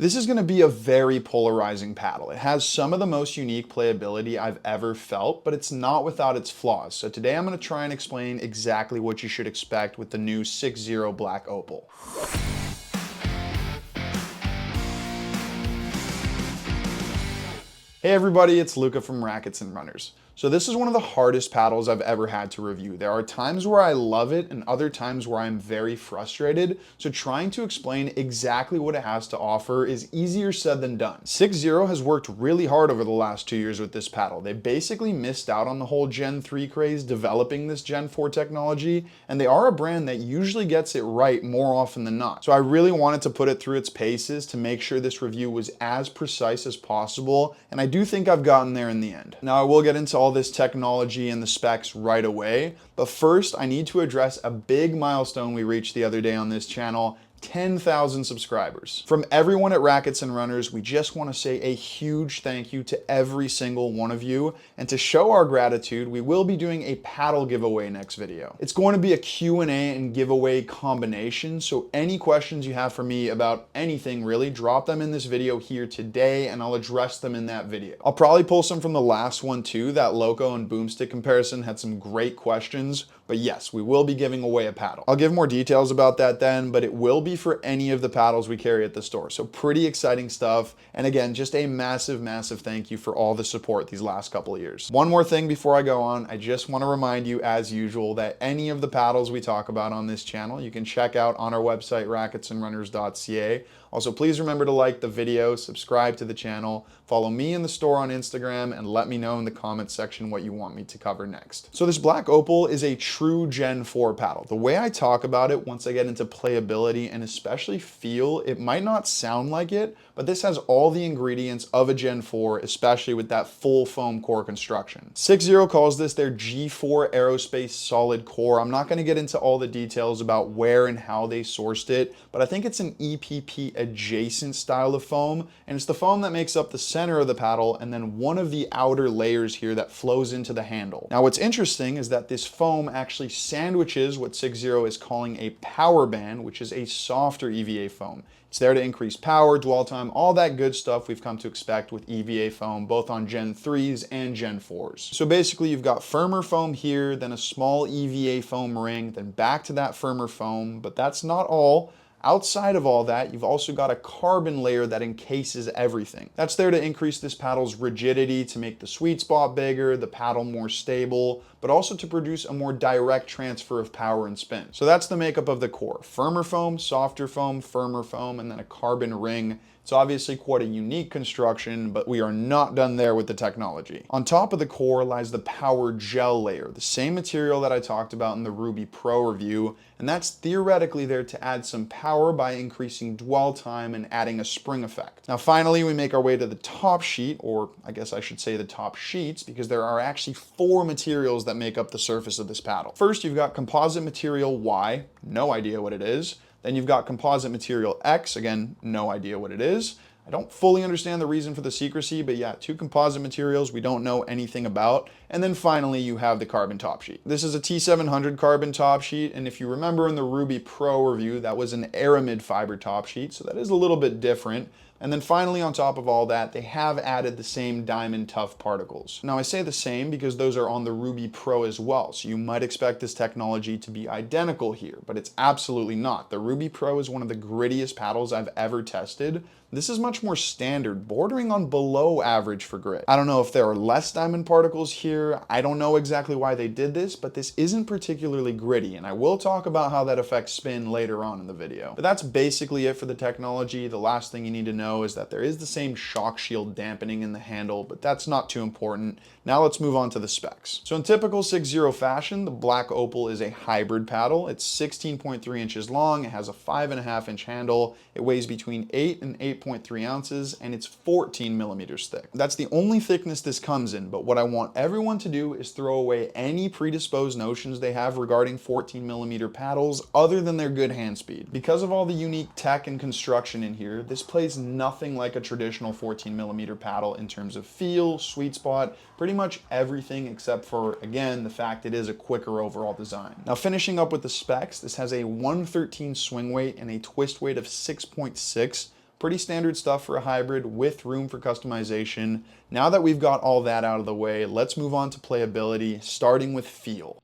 This is going to be a very polarizing paddle. It has some of the most unique playability I've ever felt, but it's not without its flaws. So today I'm going to try and explain exactly what you should expect with the new SixZero Black Opal. Hey everybody, it's Luca from Rackets Runners. So this is one of the hardest paddles I've ever had to review. There are times where I love it and other times where I'm very frustrated. So trying to explain exactly what it has to offer is easier said than done. SixZero has worked really hard over the last 2 years with this paddle. They basically missed out on the whole Gen 3 craze developing this Gen 4 technology, and they are a brand that usually gets it right more often than not. So I really wanted to put it through its paces to make sure this review was as precise as possible, and I do think I've gotten there in the end. Now I will get into all this technology and the specs right away, but first I need to address a big milestone we reached the other day on this channel: 10,000 subscribers. From everyone at Rackets and Runners, we just want to say a huge thank you to every single one of you. And to show our gratitude, we will be doing a paddle giveaway next video. It's going to be a Q&A and giveaway combination. So any questions you have for me about anything really, drop them in this video here today and I'll address them in that video. I'll probably pull some from the last one too. That Loco and Boomstick comparison had some great questions. But yes, we will be giving away a paddle. I'll give more details about that then, but it will be for any of the paddles we carry at the store. So pretty exciting stuff. And again, just a massive, massive thank you for all the support these last couple of years. One more thing before I go on, I just want to remind you, as usual, that any of the paddles we talk about on this channel, you can check out on our website, racketsandrunners.ca. Also, please remember to like the video, subscribe to the channel, follow me in the store on Instagram, and let me know in the comments section what you want me to cover next. So this Black Opal is a true Gen 4 paddle. The way I talk about it, once I get into playability and especially feel, it might not sound like it, but this has all the ingredients of a Gen 4, especially with that full foam core construction. SixZero calls this their G4 Aerospace Solid Core. I'm not going to get into all the details about where and how they sourced it, but I think it's an EPP adjacent style of foam, and it's the foam that makes up the center of the paddle and then one of the outer layers here that flows into the handle. Now what's interesting is that this foam actually sandwiches what SixZero is calling a power band, which is a softer EVA foam. It's there to increase power, dwell time, all that good stuff we've come to expect with EVA foam, both on Gen 3s and Gen 4s. So basically you've got firmer foam here, then a small EVA foam ring, then back to that firmer foam, but that's not all. Outside of all that, you've also got a carbon layer that encases everything. That's there to increase this paddle's rigidity, to make the sweet spot bigger, the paddle more stable, but also to produce a more direct transfer of power and spin. So that's the makeup of the core: firmer foam, softer foam, firmer foam, and then a carbon ring. It's obviously quite a unique construction, but we are not done there with the technology. On top of the core lies the power gel layer, the same material that I talked about in the Ruby Pro review, and that's theoretically there to add some power by increasing dwell time and adding a spring effect. Now finally, we make our way to the top sheet, or I guess I should say the top sheets, because there are actually 4 materials that make up the surface of this paddle. First, you've got composite material Y, no idea what it is. Then you've got composite material X, again, no idea what it is. I don't fully understand the reason for the secrecy, but yeah, 2 composite materials we don't know anything about. And then finally, you have the carbon top sheet. This is a T700 carbon top sheet, and if you remember in the Ruby Pro review, that was an aramid fiber top sheet, so that is a little bit different. And then finally, on top of all that, they have added the same diamond tough particles. Now I say the same because those are on the Ruby Pro as well, so you might expect this technology to be identical here, but it's absolutely not. The Ruby Pro is one of the grittiest paddles I've ever tested. This is much more standard, bordering on below average for grit. I don't know if there are less diamond particles here. I don't know exactly why they did this, but this isn't particularly gritty, and I will talk about how that affects spin later on in the video. But that's basically it for the technology. The last thing you need to know is that there is the same shock shield dampening in the handle, but that's not too important. Now let's move on to the specs. So in typical SixZero fashion, the Black Opal is a hybrid paddle. It's 16.3 inches long, it has a 5.5 inch handle, it weighs between 8 and 8.3 ounces, and it's 14 millimeters thick. That's the only thickness this comes in, but what I want everyone to do is throw away any predisposed notions they have regarding 14 millimeter paddles other than their good hand speed. Because of all the unique tech and construction in here, this plays nothing like a traditional 14 millimeter paddle in terms of feel, sweet spot, pretty much everything except for, again, the fact it is a quicker overall design. Now finishing up with the specs, this has a 113 swing weight and a twist weight of 6.6, Pretty standard stuff for a hybrid with room for customization. Now that we've got all that out of the way, let's move on to playability, starting with feel.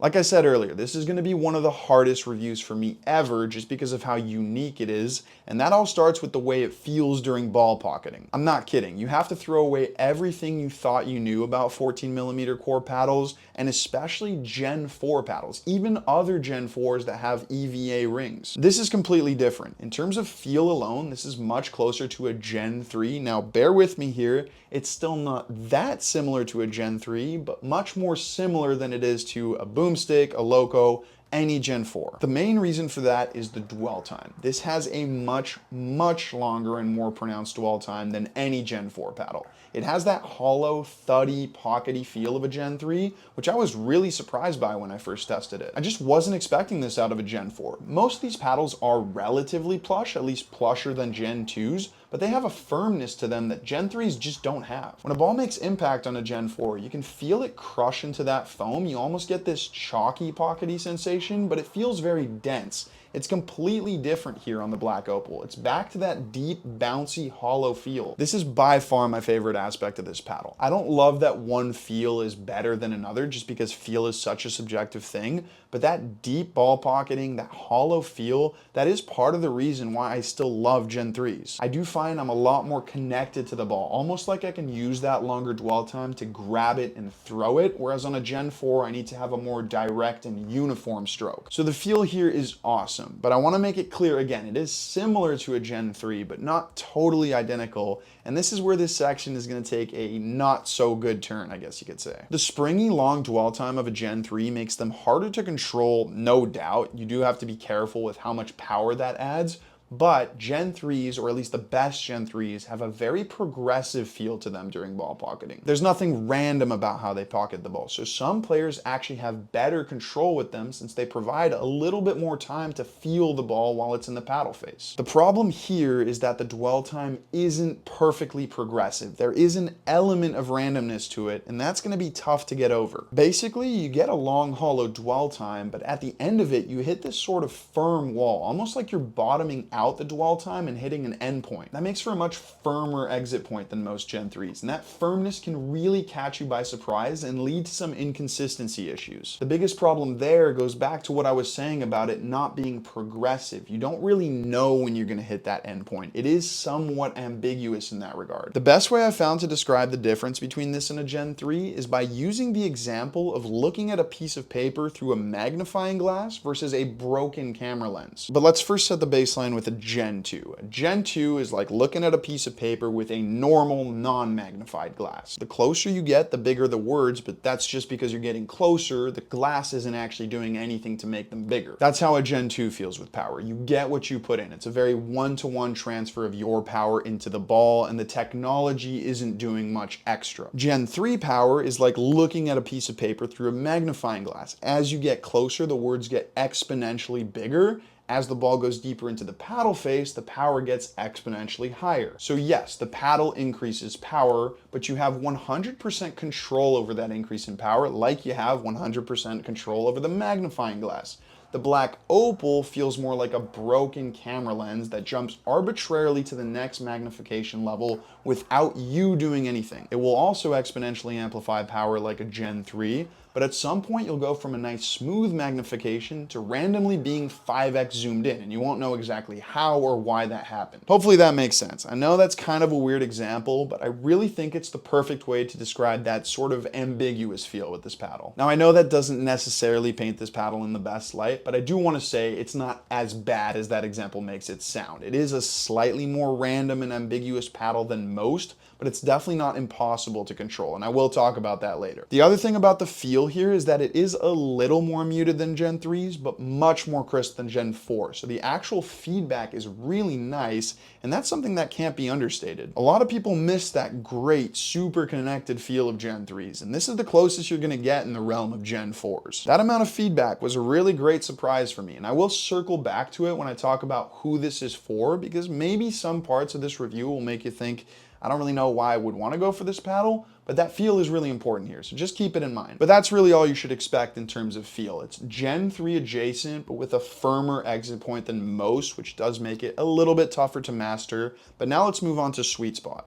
Like I said earlier, this is going to be one of the hardest reviews for me ever just because of how unique it is, and that all starts with the way it feels during ball pocketing. I'm not kidding, you have to throw away everything you thought you knew about 14mm core paddles, and especially Gen 4 paddles, even other Gen 4s that have EVA rings. This is completely different. In terms of feel alone, this is much closer to a Gen 3. Now bear with me here, it's still not that similar to a Gen 3, but much more similar than it is to a boomstick, a loco, any Gen 4. The main reason for that is the dwell time. This has a much longer and more pronounced dwell time than any Gen 4 paddle. It has that hollow, thuddy, pockety feel of a Gen 3, which I was really surprised by when I first tested it. I just wasn't expecting this out of a Gen 4. Most of these paddles are relatively plush, at least plusher than Gen 2s, but they have a firmness to them that Gen 3s just don't have. When a ball makes impact on a Gen 4, you can feel it crush into that foam. You almost get this chalky, pockety sensation, but it feels very dense. It's completely different here on the Black Opal. It's back to that deep, bouncy, hollow feel. This is by far my favorite aspect of this paddle. I don't love that one feel is better than another just because feel is such a subjective thing, but that deep ball pocketing, that hollow feel, that is part of the reason why I still love Gen 3s. I do find I'm a lot more connected to the ball, almost like I can use that longer dwell time to grab it and throw it, whereas on a Gen 4, I need to have a more direct and uniform stroke. So the feel here is awesome, but I want to make it clear again, it is similar to a Gen 3, but not totally identical, and this is where this section is going to take a not so good turn, I guess you could say. The springy long dwell time of a Gen 3 makes them harder to control, no doubt. You do have to be careful with how much power that adds, but Gen 3s, or at least the best Gen 3s, have a very progressive feel to them during ball pocketing. There's nothing random about how they pocket the ball, so some players actually have better control with them since they provide a little bit more time to feel the ball while it's in the paddle face. The problem here is that the dwell time isn't perfectly progressive. There is an element of randomness to it, and that's going to be tough to get over. Basically, you get a long hollow dwell time, but at the end of it, you hit this sort of firm wall, almost like you're bottoming out the dwell time and hitting an end point. That makes for a much firmer exit point than most Gen 3s, and that firmness can really catch you by surprise and lead to some inconsistency issues. The biggest problem there goes back to what I was saying about it not being progressive. You don't really know when you're going to hit that end point. It is somewhat ambiguous in that regard. The best way I found to describe the difference between this and a Gen 3 is by using the example of looking at a piece of paper through a magnifying glass versus a broken camera lens. But let's first set the baseline with a Gen 2. A Gen 2 is like looking at a piece of paper with a normal non-magnified glass. The closer you get, the bigger the words, but that's just because you're getting closer. The glass isn't actually doing anything to make them bigger. That's how a Gen 2 feels with power. You get what you put in. It's a very one-to-one transfer of your power into the ball, and the technology isn't doing much extra. Gen 3 power is like looking at a piece of paper through a magnifying glass. As you get closer, the words get exponentially bigger. As the ball goes deeper into the paddle face, the power gets exponentially higher. So yes, the paddle increases power, but you have 100% control over that increase in power, like you have 100% control over the magnifying glass. The Black Opal feels more like a broken camera lens that jumps arbitrarily to the next magnification level without you doing anything. It will also exponentially amplify power like a Gen 3, but at some point you'll go from a nice smooth magnification to randomly being 5x zoomed in, and you won't know exactly how or why that happened. Hopefully that makes sense. I know that's kind of a weird example, but I really think it's the perfect way to describe that sort of ambiguous feel with this paddle. Now I know that doesn't necessarily paint this paddle in the best light, but I do want to say it's not as bad as that example makes it sound. It is a slightly more random and ambiguous paddle than most, but it's definitely not impossible to control, and I will talk about that later. The other thing about the feel here is that it is a little more muted than Gen 3s, but much more crisp than Gen 4. So the actual feedback is really nice, and that's something that can't be understated. A lot of people miss that great, super connected feel of Gen 3s, and this is the closest you're gonna get in the realm of Gen 4s. That amount of feedback was a really great surprise for me, and I will circle back to it when I talk about who this is for, because maybe some parts of this review will make you think, I don't really know why I would want to go for this paddle, but that feel is really important here, so just keep it in mind. But that's really all you should expect in terms of feel. It's Gen 3 adjacent, but with a firmer exit point than most, which does make it a little bit tougher to master. But now let's move on to sweet spot.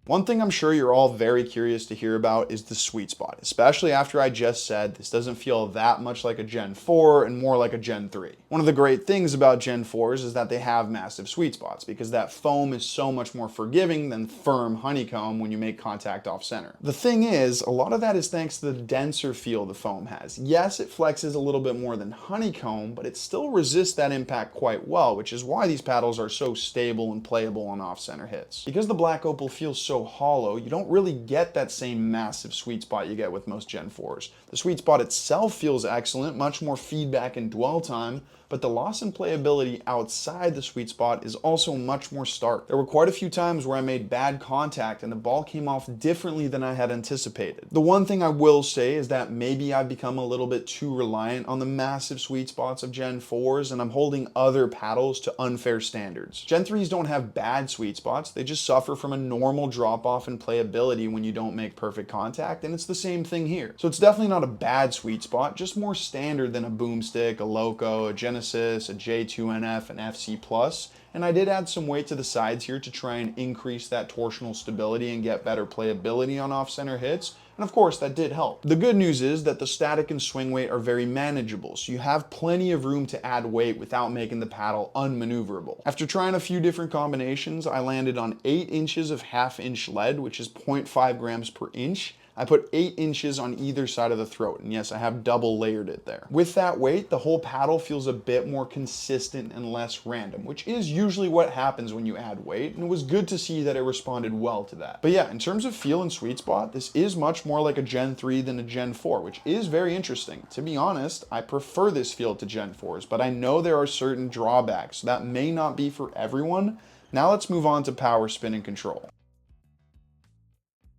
One thing I'm sure you're all very curious to hear about is the sweet spot, especially after I just said this doesn't feel that much like a Gen 4 and more like a Gen 3. One of the great things about Gen 4s is that they have massive sweet spots because that foam is so much more forgiving than firm honeycomb when you make contact off center. The thing is, a lot of that is thanks to the denser feel the foam has. Yes, it flexes a little bit more than honeycomb, but it still resists that impact quite well, which is why these paddles are so stable and playable on off center hits. Because the Black Opal feels so hollow, you don't really get that same massive sweet spot you get with most Gen 4s. The sweet spot itself feels excellent, much more feedback and dwell time, but the loss in playability outside the sweet spot is also much more stark. There were quite a few times where I made bad contact and the ball came off differently than I had anticipated. The one thing I will say is that maybe I've become a little bit too reliant on the massive sweet spots of Gen 4s and I'm holding other paddles to unfair standards. Gen 3s don't have bad sweet spots, they just suffer from a normal drop off in playability when you don't make perfect contact, and it's the same thing here. So it's definitely not a bad sweet spot, just more standard than a Boomstick, a Loco, a Genesis, a J2NF, an FC Plus, and I did add some weight to the sides here to try and increase that torsional stability and get better playability on off-center hits, and of course that did help. The good news is that the static and swing weight are very manageable, so you have plenty of room to add weight without making the paddle unmaneuverable. After trying a few different combinations, I landed on 8 inches of half-inch lead, which is 0.5 grams per inch. I put 8 inches on either side of the throat, and yes, I have double layered it there. With that weight, the whole paddle feels a bit more consistent and less random, which is usually what happens when you add weight, and it was good to see that it responded well to that. But yeah, in terms of feel and sweet spot, this is much more like a Gen 3 than a Gen 4, which is very interesting. To be honest, I prefer this feel to Gen 4s, but I know there are certain drawbacks, so that may not be for everyone. Now let's move on to power, spin, and control.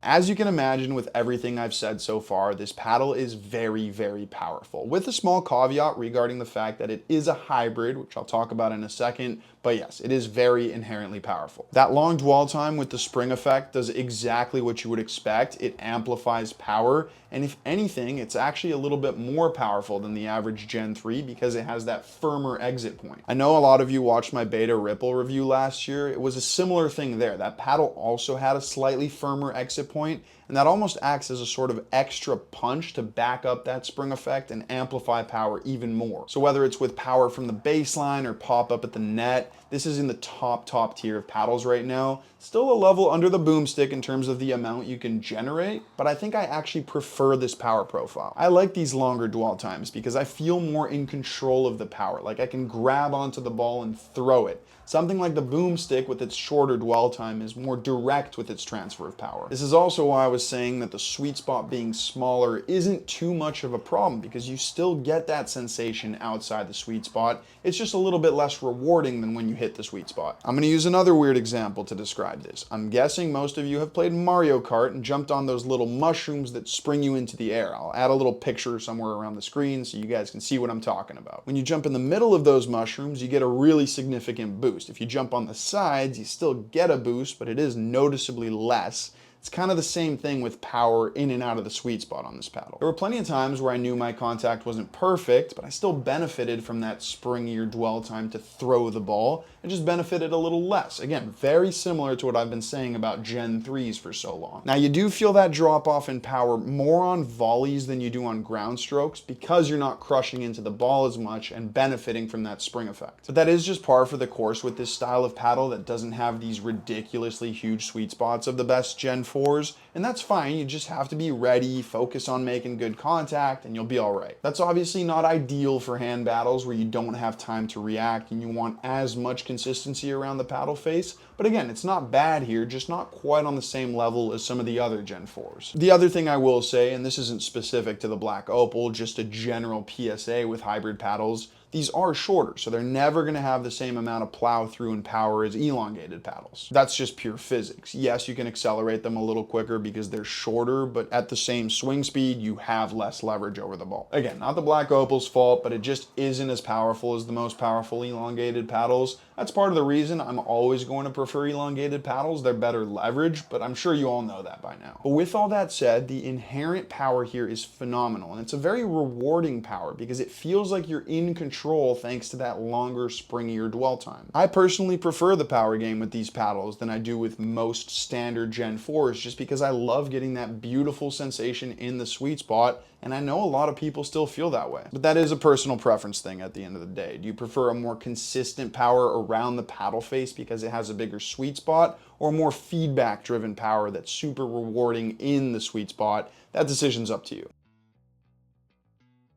As you can imagine with everything I've said so far, this paddle is very, very powerful, with a small caveat regarding the fact that it is a hybrid, which I'll talk about in a second, but yes, it is very inherently powerful. That long dwell time with the spring effect does exactly what you would expect. It amplifies power, and if anything, it's actually a little bit more powerful than the average Gen 3 because it has that firmer exit point. I know a lot of you watched my Beta Ripple review last year. It was a similar thing there. That paddle also had a slightly firmer exit point, and that almost acts as a sort of extra punch to back up that spring effect and amplify power even more. So whether it's with power from the baseline or pop up at the net, this is in the top tier of paddles right now. Still a level under the Boomstick in terms of the amount you can generate, but I think I actually prefer this power profile. I like these longer dwell times because I feel more in control of the power, like I can grab onto the ball and throw it. Something like the Boomstick with its shorter dwell time is more direct with its transfer of power. This is also why I was saying that the sweet spot being smaller isn't too much of a problem because you still get that sensation outside the sweet spot. It's just a little bit less rewarding than when you hit the sweet spot. I'm going to use another weird example to describe this. I'm guessing most of you have played Mario Kart and jumped on those little mushrooms that spring you into the air. I'll add a little picture somewhere around the screen so you guys can see what I'm talking about. When you jump in the middle of those mushrooms, you get a really significant boost. If you jump on the sides, you still get a boost, but it is noticeably less. It's kind of the same thing with power in and out of the sweet spot on this paddle. There were plenty of times where I knew my contact wasn't perfect, but I still benefited from that springier dwell time to throw the ball and just benefited a little less. Again, very similar to what I've been saying about Gen 3s for so long. Now you do feel that drop off in power more on volleys than you do on ground strokes because you're not crushing into the ball as much and benefiting from that spring effect. But that is just par for the course with this style of paddle that doesn't have these ridiculously huge sweet spots of the best Gen 4s, and that's fine. You just have to be ready, focus on making good contact, and you'll be all right. That's obviously not ideal for hand battles where you don't have time to react and you want as much consistency around the paddle face, but again, it's not bad here, just not quite on the same level as some of the other Gen 4s. The other thing I will say, and this isn't specific to the Black Opal, just a general PSA with hybrid paddles, these are shorter, so they're never going to have the same amount of plow through and power as elongated paddles. That's just pure physics. Yes, you can accelerate them a little quicker because they're shorter, but at the same swing speed, you have less leverage over the ball. Again, not the Black Opal's fault, but it just isn't as powerful as the most powerful elongated paddles. That's part of the reason I'm always going to prefer elongated paddles. They're better leverage, but I'm sure you all know that by now. But with all that said, the inherent power here is phenomenal, and it's a very rewarding power because it feels like you're in control thanks to that longer, springier dwell time. I personally prefer the power game with these paddles than I do with most standard Gen 4s just because I love getting that beautiful sensation in the sweet spot, and I know a lot of people still feel that way. But that is a personal preference thing at the end of the day. Do you prefer a more consistent power around the paddle face because it has a bigger sweet spot, or a more feedback driven power that's super rewarding in the sweet spot? That decision's up to you.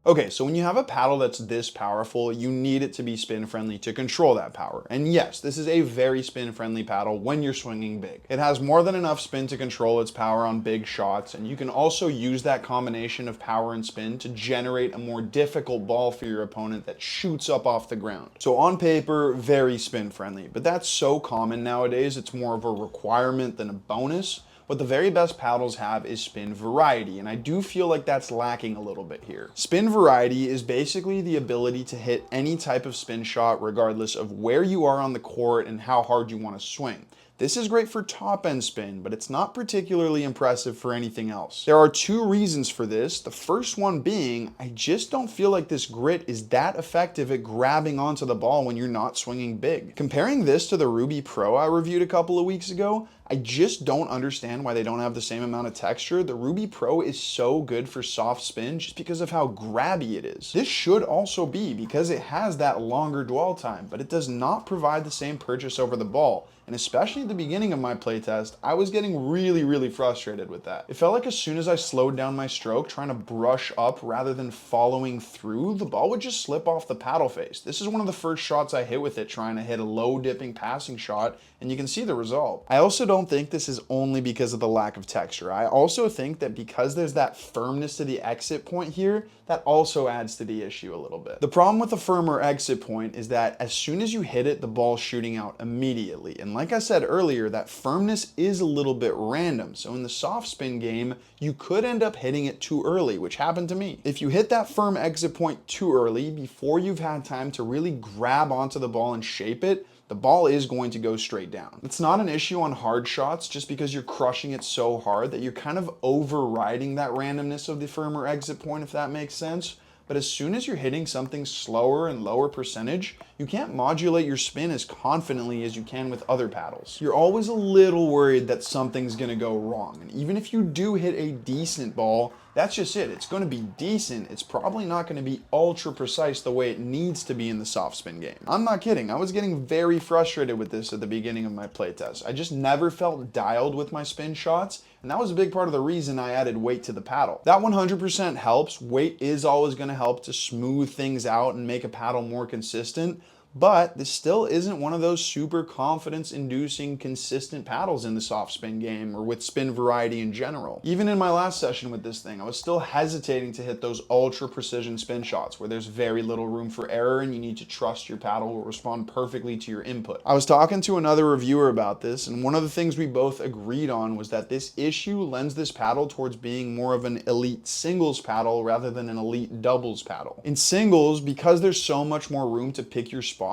Okay, so when you have a paddle that's this powerful, you need it to be spin friendly to control that power. And yes, this is a very spin friendly paddle when you're swinging big. It has more than enough spin to control its power on big shots, and you can also use that combination of power and spin to generate a more difficult ball for your opponent that shoots up off the ground. So on paper, very spin friendly, but that's so common nowadays, it's more of a requirement than a bonus. What the very best paddles have is spin variety, and I do feel like that's lacking a little bit here. Spin variety is basically the ability to hit any type of spin shot regardless of where you are on the court and how hard you want to swing. This is great for top end spin, but it's not particularly impressive for anything else. There are two reasons for this. The first one being, I just don't feel like this grit is that effective at grabbing onto the ball when you're not swinging big. Comparing this to the Ruby Pro I reviewed a couple of weeks ago, I just don't understand why they don't have the same amount of texture. The Ruby Pro is so good for soft spin just because of how grabby it is. This should also be because it has that longer dwell time, but it does not provide the same purchase over the ball. And especially at the beginning of my playtest, I was getting really frustrated with that. It felt like as soon as I slowed down my stroke, trying to brush up rather than following through, the ball would just slip off the paddle face. This is one of the first shots I hit with it, trying to hit a low dipping passing shot, and you can see the result. I also don't think this is only because of the lack of texture. I also think that because there's that firmness to the exit point here, that also adds to the issue a little bit. The problem with a firmer exit point is that as soon as you hit it, the ball's shooting out immediately. And like I said earlier, that firmness is a little bit random. So in the soft spin game, you could end up hitting it too early, which happened to me. If you hit that firm exit point too early, before you've had time to really grab onto the ball and shape it, the ball is going to go straight down. It's not an issue on hard shots just because you're crushing it so hard that you're kind of overriding that randomness of the firmer exit point, if that makes sense. But as soon as you're hitting something slower and lower percentage, you can't modulate your spin as confidently as you can with other paddles. You're always a little worried that something's gonna go wrong. And even if you do hit a decent ball, that's just it. It's gonna be decent. It's probably not gonna be ultra precise the way it needs to be in the soft spin game. I'm not kidding. I was getting very frustrated with this at the beginning of my playtest. I just never felt dialed with my spin shots, and that was a big part of the reason I added weight to the paddle. That 100% helps. Weight is always gonna help to smooth things out and make a paddle more consistent. But this still isn't one of those super confidence inducing consistent paddles in the soft spin game or with spin variety in general. Even in my last session with this thing, I was still hesitating to hit those ultra precision spin shots where there's very little room for error and you need to trust your paddle will respond perfectly to your input. I was talking to another reviewer about this, and one of the things we both agreed on was that this issue lends this paddle towards being more of an elite singles paddle rather than an elite doubles paddle. In singles, because there's so much more room to pick your spot,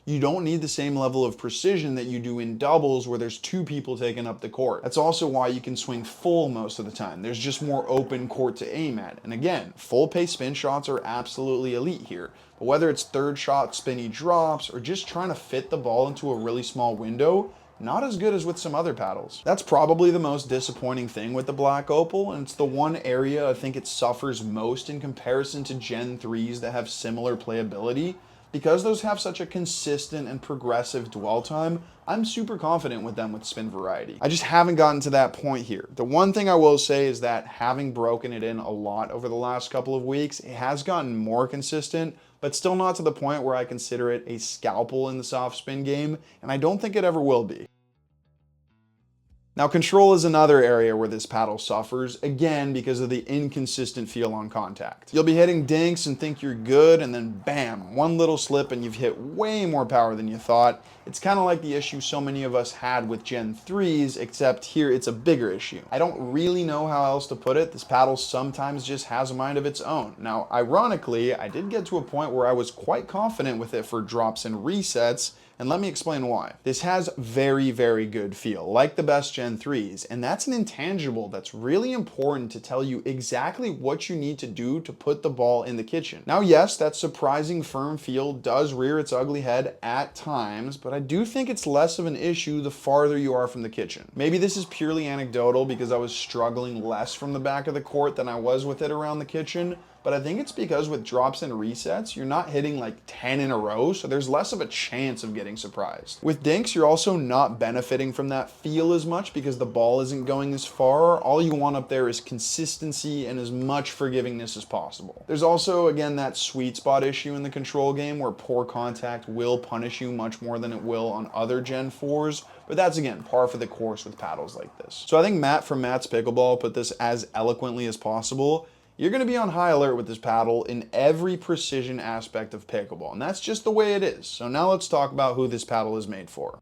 you don't need the same level of precision that you do in doubles where there's two people taking up the court. That's also why you can swing full most of the time. There's just more open court to aim at. And again, full pace spin shots are absolutely elite here. But whether it's third shot spinny drops or just trying to fit the ball into a really small window, not as good as with some other paddles. That's probably the most disappointing thing with the Black Opal, and it's the one area I think it suffers most in comparison to Gen 3s that have similar playability. Because those have such a consistent and progressive dwell time, I'm super confident with them with spin variety. I just haven't gotten to that point here. The one thing I will say is that having broken it in a lot over the last couple of weeks, it has gotten more consistent, but still not to the point where I consider it a scalpel in the soft spin game, and I don't think it ever will be. Now, control is another area where this paddle suffers, again because of the inconsistent feel on contact. You'll be hitting dinks and think you're good, and then bam, one little slip and you've hit way more power than you thought. It's kind of like the issue so many of us had with Gen 3s, except here it's a bigger issue. I don't really know how else to put it. This paddle sometimes just has a mind of its own. Now, ironically, I did get to a point where I was quite confident with it for drops and resets, And let me explain why. This has very, very good feel, like the best Gen 3s, and that's an intangible that's really important to tell you exactly what you need to do to put the ball in the kitchen. Now, yes, that surprising firm feel does rear its ugly head at times, but I do think it's less of an issue the farther you are from the kitchen. Maybe this is purely anecdotal because I was struggling less from the back of the court than I was with it around the kitchen, but I think it's because with drops and resets, you're not hitting like 10 in a row, so there's less of a chance of getting surprised. With dinks, you're also not benefiting from that feel as much because the ball isn't going as far. All you want up there is consistency and as much forgivingness as possible. There's also, again, that sweet spot issue in the control game where poor contact will punish you much more than it will on other Gen 4s, but that's, again, par for the course with paddles like this. So I think Matt from Matt's Pickleball put this as eloquently as possible. You're going to be on high alert with this paddle in every precision aspect of pickleball, and that's just the way it is. So now let's talk about who this paddle is made for.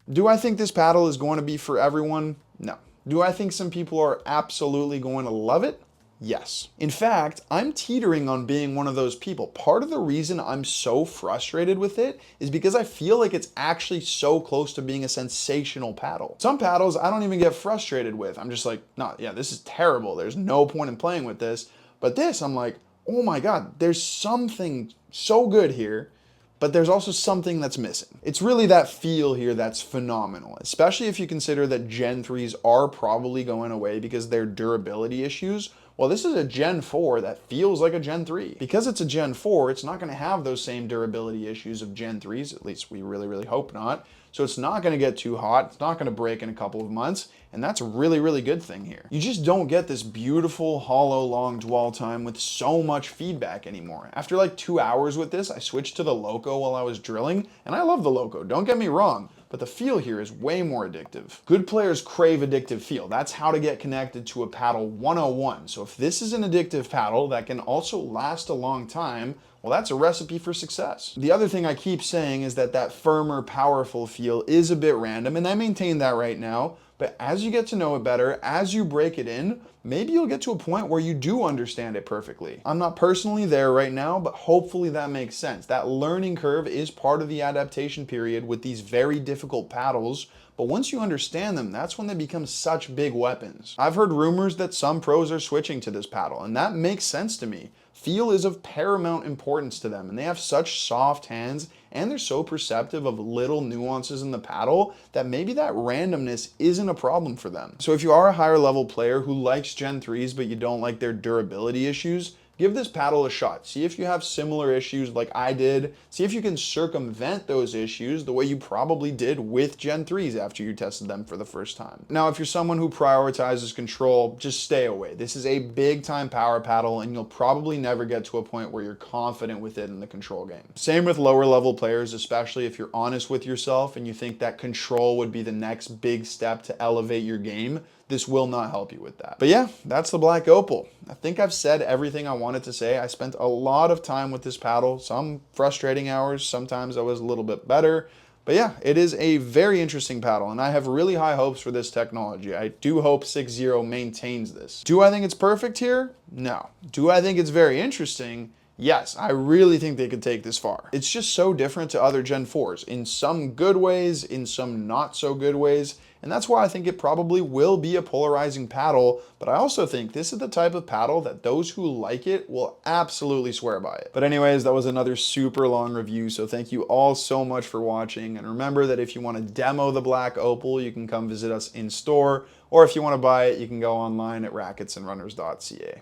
Do I think this paddle is going to be for everyone? No. Do I think some people are absolutely going to love it? Yes. In fact, I'm teetering on being one of those people. Part of the reason I'm so frustrated with it is because I feel like it's actually so close to being a sensational paddle. Some paddles I don't even get frustrated with. I'm just like, nah, yeah, this is terrible. There's no point in playing with this. But this, I'm like, oh my God, there's something so good here, but there's also something that's missing. It's really that feel here that's phenomenal, especially if you consider that Gen 3s are probably going away because of their durability issues. Well, this is a Gen 4 that feels like a Gen 3. Because it's a Gen 4, it's not going to have those same durability issues of Gen 3s, at least we really, really hope not. So it's not going to get too hot, it's not going to break in a couple of months, and that's a really, really good thing here. You just don't get this beautiful, hollow, long dwell time with so much feedback anymore. After like 2 hours with this, I switched to the Loco while I was drilling, and I love the Loco, don't get me wrong, but the feel here is way more addictive. Good players crave addictive feel. That's how to get connected to a paddle 101. So if this is an addictive paddle that can also last a long time, well, that's a recipe for success. The other thing I keep saying is that that firmer, powerful feel is a bit random, and I maintain that right now. But as you get to know it better, as you break it in, maybe you'll get to a point where you do understand it perfectly. I'm not personally there right now, but hopefully that makes sense. That learning curve is part of the adaptation period with these very difficult paddles, but once you understand them, that's when they become such big weapons. I've heard rumors that some pros are switching to this paddle, and that makes sense to me. Feel is of paramount importance to them, and they have such soft hands, and they're so perceptive of little nuances in the paddle that maybe that randomness isn't a problem for them. So if you are a higher level player who likes Gen 3s but you don't like their durability issues, give this paddle a shot. See if you have similar issues like I did. See if you can circumvent those issues the way you probably did with Gen 3s after you tested them for the first time. Now, if you're someone who prioritizes control, just stay away. This is a big time power paddle and you'll probably never get to a point where you're confident with it in the control game. Same with lower level players, especially if you're honest with yourself and you think that control would be the next big step to elevate your game. This will not help you with that. But yeah, that's the Black Opal. I think I've said everything I wanted to say. I spent a lot of time with this paddle, some frustrating hours, sometimes I was a little bit better. But yeah, it is a very interesting paddle, and I have really high hopes for this technology. I do hope SixZero maintains this. Do I think it's perfect here? No. Do I think it's very interesting? Yes, I really think they could take this far. It's just so different to other Gen 4s in some good ways, in some not so good ways, and that's why I think it probably will be a polarizing paddle, but I also think this is the type of paddle that those who like it will absolutely swear by it. But anyways, that was another super long review, so thank you all so much for watching, and remember that if you want to demo the Black Opal, you can come visit us in store, or if you want to buy it, you can go online at racketsandrunners.ca.